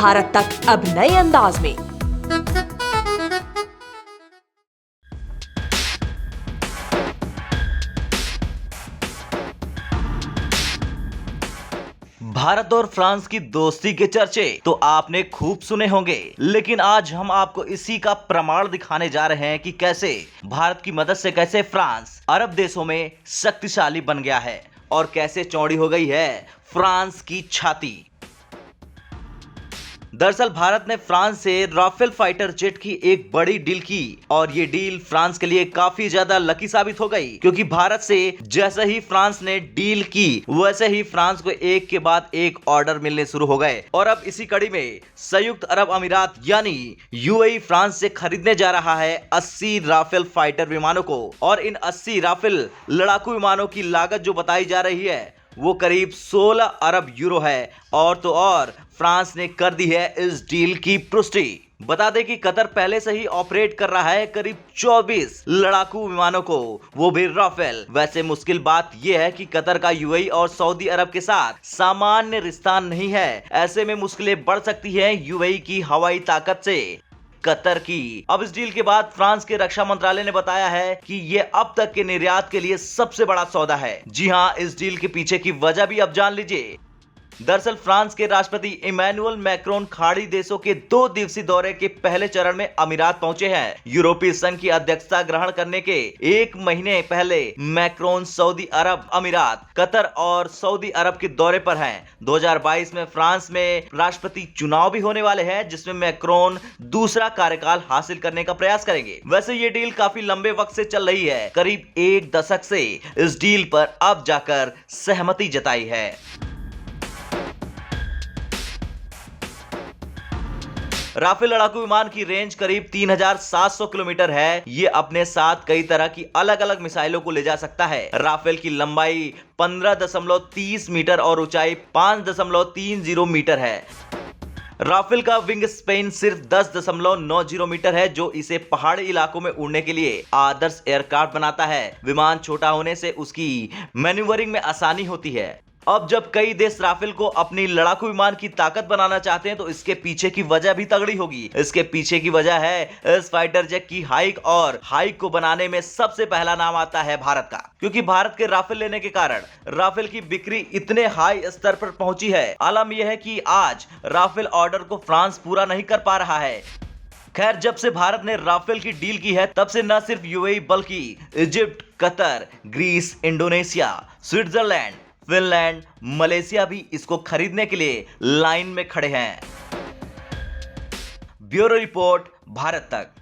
भारत तक अब नए अंदाज में। भारत और फ्रांस की दोस्ती के चर्चे तो आपने खूब सुने होंगे, लेकिन आज हम आपको इसी का प्रमाण दिखाने जा रहे हैं कि कैसे भारत की मदद से कैसे फ्रांस अरब देशों में शक्तिशाली बन गया है और कैसे चौड़ी हो गई है फ्रांस की छाती। दरअसल भारत ने फ्रांस से राफेल फाइटर जेट की एक बड़ी डील की और ये डील फ्रांस के लिए काफी ज्यादा लकी साबित हो गई, क्योंकि भारत से जैसे ही फ्रांस ने डील की वैसे ही फ्रांस को एक के बाद एक ऑर्डर मिलने शुरू हो गए। और अब इसी कड़ी में संयुक्त अरब अमीरात यानी यूएई फ्रांस से खरीदने जा रहा है 80 राफेल फाइटर विमानों को। और इन 80 राफेल लड़ाकू विमानों की लागत जो बताई जा रही है वो करीब 16 अरब यूरो है। और तो और फ्रांस ने कर दी है इस डील की पुष्टि। बता दें कि कतर पहले से ही ऑपरेट कर रहा है करीब 24 लड़ाकू विमानों को, वो भी राफेल। वैसे मुश्किल बात यह है कि कतर का यूएई और सऊदी अरब के साथ सामान्य रिश्ता नहीं है। ऐसे में मुश्किलें बढ़ सकती हैं यूएई की हवाई ताकत से कतर की। अब इस डील के बाद फ्रांस के रक्षा मंत्रालय ने बताया है कि ये अब तक के निर्यात के लिए सबसे बड़ा सौदा है। जी हां, इस डील के पीछे की वजह भी अब जान लीजिए। दरअसल फ्रांस के राष्ट्रपति इमैनुअल मैक्रोन खाड़ी देशों के 2 दिवसीय दौरे के पहले चरण में अमीरात पहुंचे हैं। यूरोपीय संघ की अध्यक्षता ग्रहण करने के 1 महीने पहले मैक्रोन सऊदी अरब अमीरात, कतर और सऊदी अरब के दौरे पर हैं। 2022 में फ्रांस में राष्ट्रपति चुनाव भी होने वाले हैं, जिसमें मैक्रोन दूसरा कार्यकाल हासिल करने का प्रयास करेंगे। वैसे ये डील काफी लंबे वक्त से चल रही है, करीब 1 दशक से इस डील पर अब जाकर सहमति जताई है। राफेल लड़ाकू विमान की रेंज करीब 3700 किलोमीटर है। ये अपने साथ कई तरह की अलग अलग मिसाइलों को ले जा सकता है। राफेल की लंबाई 15.30 मीटर और ऊंचाई 5.30 मीटर है। राफेल का विंग स्पेन सिर्फ 10.90 मीटर है, जो इसे पहाड़ी इलाकों में उड़ने के लिए आदर्श एयरक्राफ्ट बनाता है। विमान छोटा होने से उसकी मैन्यूवरिंग में आसानी होती है। अब जब कई देश राफेल को अपनी लड़ाकू विमान की ताकत बनाना चाहते हैं तो इसके पीछे की वजह भी तगड़ी होगी। इसके पीछे की वजह है इस फाइटर जेट की हाइक, और हाइक को बनाने में सबसे पहला नाम आता है भारत का, क्योंकि भारत के राफेल लेने के कारण राफेल की बिक्री इतने हाई स्तर पर पहुंची है। आलम यह है कि आज राफेल ऑर्डर को फ्रांस पूरा नहीं कर पा रहा है। खैर, जब से भारत ने राफेल की डील की है तब से न सिर्फ यूएई बल्कि Egypt, Qatar, Greece, Indonesia, Switzerland, Finland, Malaysia भी इसको खरीदने के लिए लाइन में खड़े हैं। ब्यूरो रिपोर्ट, भारत तक।